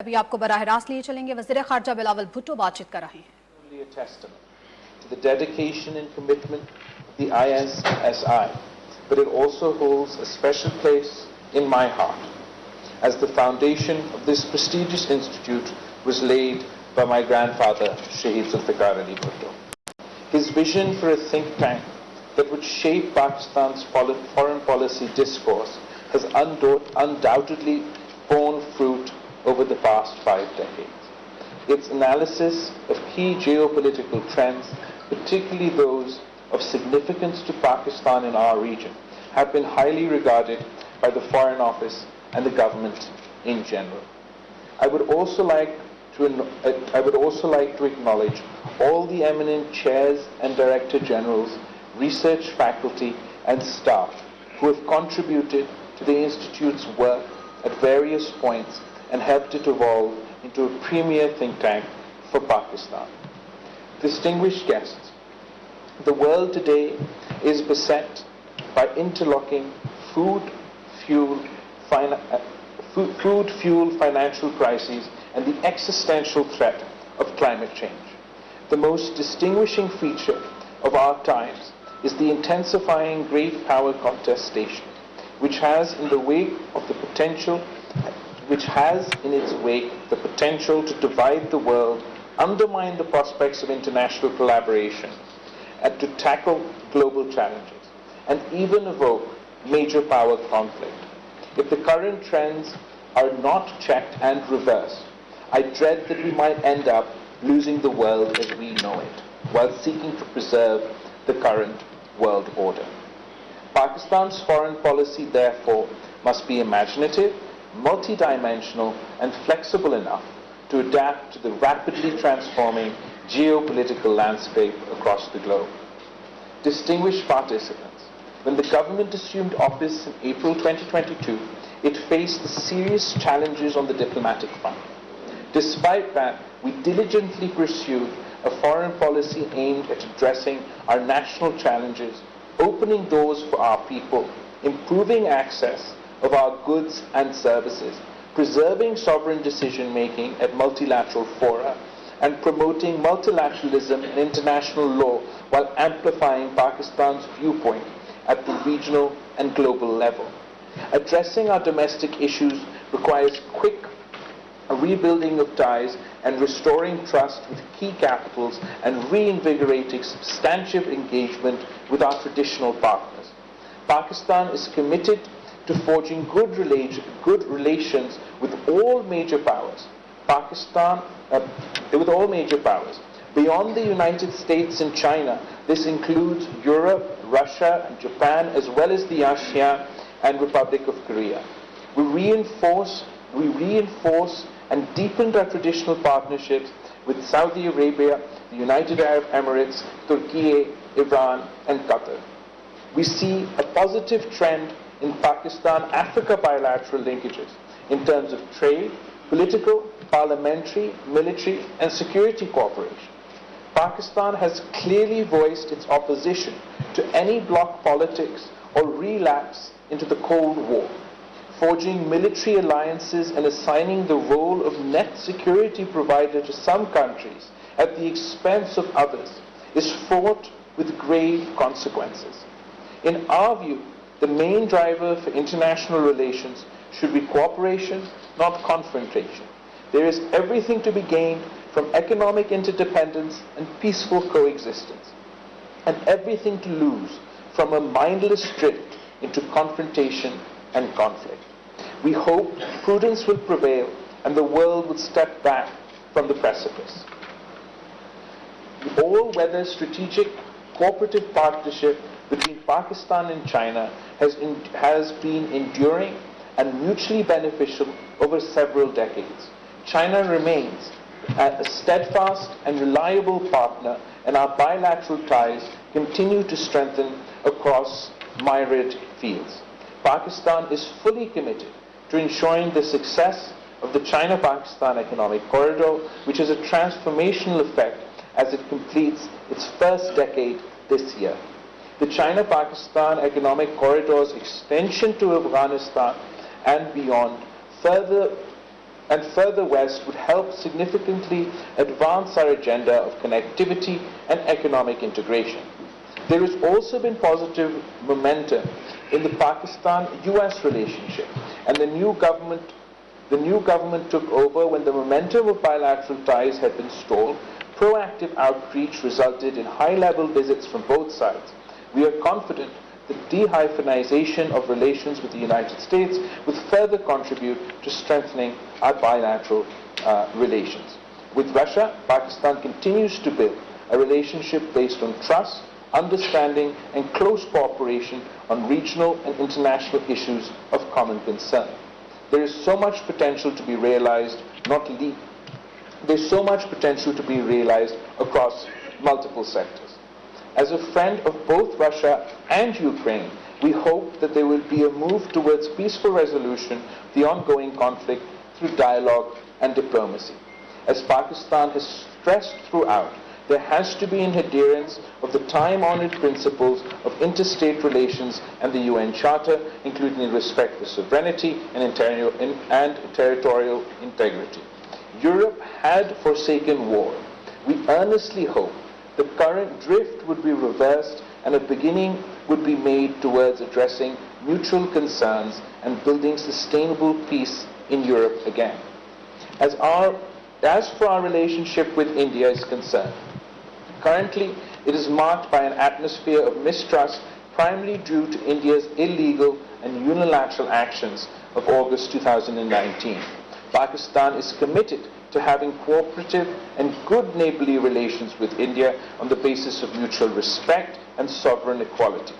अभी आपको बराह रास्त लिए चलेंगे। वज़ीर ख़ारजा बिलावल भुट्टो बातचीत कर रहे हैं। The dedication and commitment of the ISSI, but it also holds a special place in my heart, as the foundation of this prestigious institute was laid by my grandfather, Shehbaz. His vision for a think tank that would shape Pakistan's foreign policy discourse has undoubtedly borne fruit over the past 5 decades. Its analysis of key geopolitical trends, particularly those of significance to Pakistan in our region, have been highly regarded by the Foreign Office and the government in general. I would also like to acknowledge all the eminent chairs and director generals, research faculty and staff who have contributed to the Institute's work at various points and helped it evolve into a premier think tank for Pakistan. Distinguished guests, the world today is beset by interlocking food, fuel, financial crises and the existential threat of climate change. The most distinguishing feature of our times is the intensifying great power contestation, which has in its wake the potential to divide the world, undermine the prospects of international collaboration, and to tackle global challenges, and even evoke major power conflict. If the current trends are not checked and reversed, I dread that we might end up losing the world as we know it, while seeking to preserve the current world order. Pakistan's foreign policy, therefore, must be imaginative, multidimensional, and flexible enough to adapt to the rapidly transforming geopolitical landscape across the globe. Distinguished participants, when the government assumed office in April 2022, it faced serious challenges on the diplomatic front. Despite that, we diligently pursued a foreign policy aimed at addressing our national challenges, opening doors for our people, improving access of our goods and services, preserving sovereign decision-making at multilateral fora, and promoting multilateralism and international law while amplifying Pakistan's viewpoint at the regional and global level. Addressing our domestic issues requires quick rebuilding of ties and restoring trust with key capitals and reinvigorating substantive engagement with our traditional partners. Pakistan is committed to forging good relations with all major powers. Beyond the United States and China, this includes Europe, Russia, and Japan, as well as the ASEAN and Republic of Korea. We reinforce and deepened our traditional partnerships with Saudi Arabia, the United Arab Emirates, Turkey, Iran, and Qatar. We see a positive trend in Pakistan-Africa bilateral linkages in terms of trade, political, parliamentary, military, and security cooperation. Pakistan has clearly voiced its opposition to any bloc politics or relapse into the Cold War. Forging military alliances and assigning the role of net security provider to some countries at the expense of others is fraught with grave consequences. In our view, the main driver for international relations should be cooperation, not confrontation. There is everything to be gained from economic interdependence and peaceful coexistence, and everything to lose from a mindless drift into confrontation and conflict. We hope prudence will prevail and the world will step back from the precipice. The all-weather strategic cooperative partnership between Pakistan and China has been enduring and mutually beneficial over several decades. China remains a steadfast and reliable partner, and our bilateral ties continue to strengthen across myriad fields. Pakistan is fully committed to ensuring the success of the China-Pakistan Economic Corridor, which has a transformational effect as it completes its first decade this year. The China-Pakistan Economic Corridor's extension to Afghanistan and beyond further and further west would help significantly advance our agenda of connectivity and economic integration. There has also been positive momentum in the Pakistan-US relationship, and the new government took over when the momentum of bilateral ties had been stalled. Proactive outreach resulted in high-level visits from both sides. We are confident that de-hyphenization of relations with the United States will further contribute to strengthening our bilateral relations. With Russia, Pakistan continues to build a relationship based on trust, understanding, and close cooperation on regional and international issues of common concern. There is so much potential to be realized, there's so much potential to be realized across multiple sectors. As a friend of both Russia and Ukraine, we hope that there will be a move towards peaceful resolution of the ongoing conflict through dialogue and diplomacy. As Pakistan has stressed throughout, there has to be an adherence of the time-honored principles of interstate relations and the UN Charter, including respect for sovereignty and territorial integrity. Europe had forsaken war. We earnestly hope the current drift would be reversed and a beginning would be made towards addressing mutual concerns and building sustainable peace in Europe again. As for our relationship with India is concerned, currently it is marked by an atmosphere of mistrust, primarily due to India's illegal and unilateral actions of August 2019. Pakistan is committed to having cooperative and good neighborly relations with India on the basis of mutual respect and sovereign equality.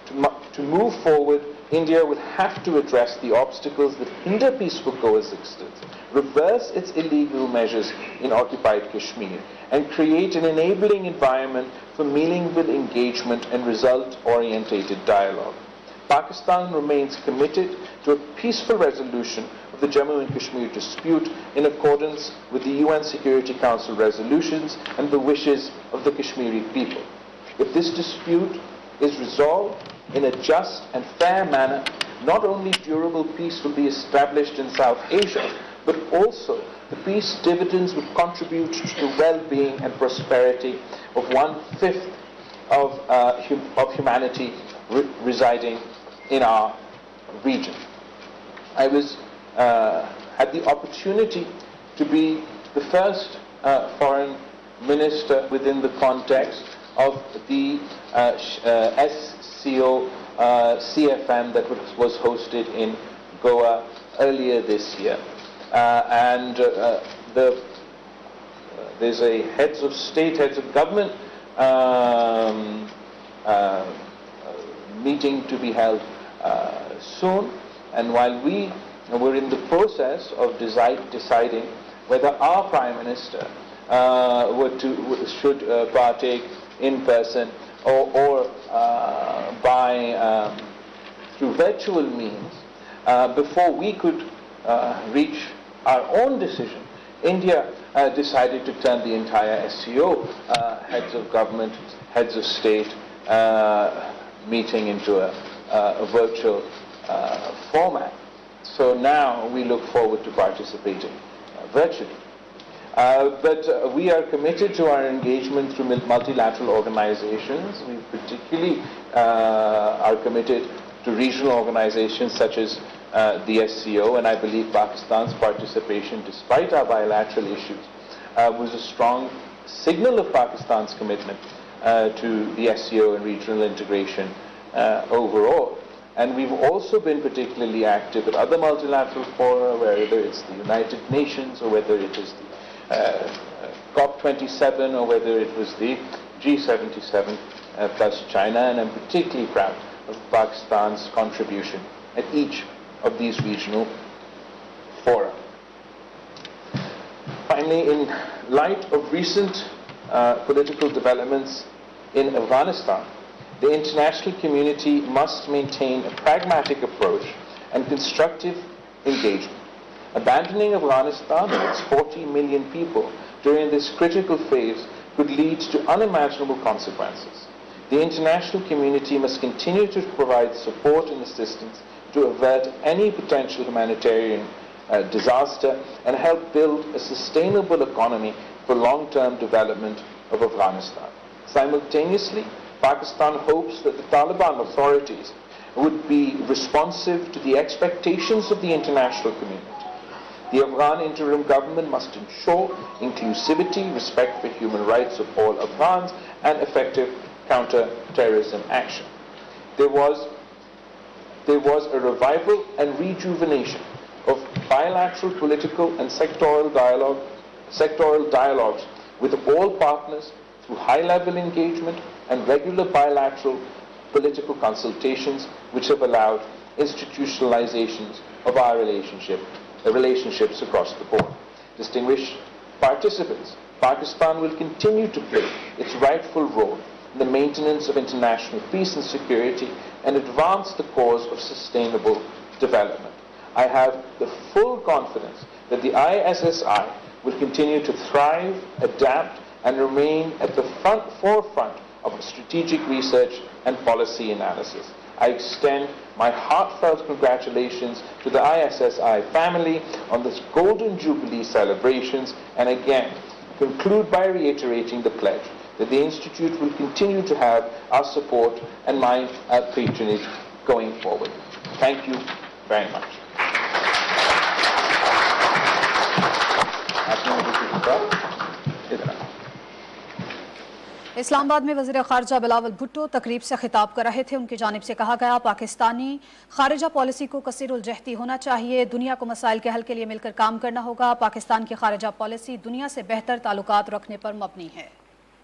To move forward, India will have to address the obstacles that hinder peaceful coexistence, reverse its illegal measures in occupied Kashmir, and create an enabling environment for meaningful engagement and result-oriented dialogue. Pakistan remains committed to a peaceful resolution of the Jammu and Kashmir dispute in accordance with the UN Security Council resolutions and the wishes of the Kashmiri people. If this dispute is resolved in a just and fair manner, not only durable peace will be established in South Asia, but also the peace dividends would contribute to the well-being and prosperity of 1/5 of humanity residing in our region. I had the opportunity to be the first foreign minister within the context of the SCO CFM that was hosted in Goa earlier this year. There's a heads of state, heads of government meeting to be held soon, and while we were in the process of deciding whether our Prime Minister should partake in person or through virtual means, before we could reach our own decision, India decided to turn the entire SCO heads of government, heads of state meeting into a virtual format. So now we look forward to participating virtually. But we are committed to our engagement through multilateral organizations. We particularly are committed to regional organizations such as the SCO, and I believe Pakistan's participation, despite our bilateral issues, was a strong signal of Pakistan's commitment to the SCO and regional integration overall. And we've also been particularly active at other multilateral fora, whether it's the United Nations or whether it is the COP27 or whether it was the G77 plus China, and I'm particularly proud of Pakistan's contribution at each of these regional fora. Finally, in light of recent political developments in Afghanistan, the international community must maintain a pragmatic approach and constructive engagement. Abandoning Afghanistan and its 40 million people during this critical phase could lead to unimaginable consequences. The international community must continue to provide support and assistance to avert any potential humanitarian disaster and help build a sustainable economy for long-term development of Afghanistan. Simultaneously, Pakistan hopes that the Taliban authorities would be responsive to the expectations of the international community. The Afghan interim government must ensure inclusivity, respect for human rights of all Afghans, and effective counter-terrorism action. There was a revival and rejuvenation of bilateral political and sectoral dialogues with all partners through high-level engagement and regular bilateral political consultations, which have allowed institutionalizations of our relationships across the board. Distinguished participants, Pakistan will continue to play its rightful role in the maintenance of international peace and security and advance the cause of sustainable development. I have the full confidence that the ISSI will continue to thrive, adapt, and remain at the forefront of strategic research and policy analysis. I extend my heartfelt congratulations to the ISSI family on this Golden Jubilee celebrations, and again conclude by reiterating the pledge that the Institute will continue to have our support and my patronage going forward. Thank you very much. Islamabad में वज़ीर ख़ारजा बिलावल भुट्टो तकरीब से खिताब कर रहे थे। उनकी जानिब से कहा गया, पाकिस्तानी ख़ारिजा पॉलिसी को कसीरुल-जहती होना चाहिए, दुनिया को मसाइल के हल के लिए मिलकर काम करना होगा। पाकिस्तान की ख़ारिजा पॉलिसी दुनिया से बेहतर ताल्लुकात रखने पर मबनी है।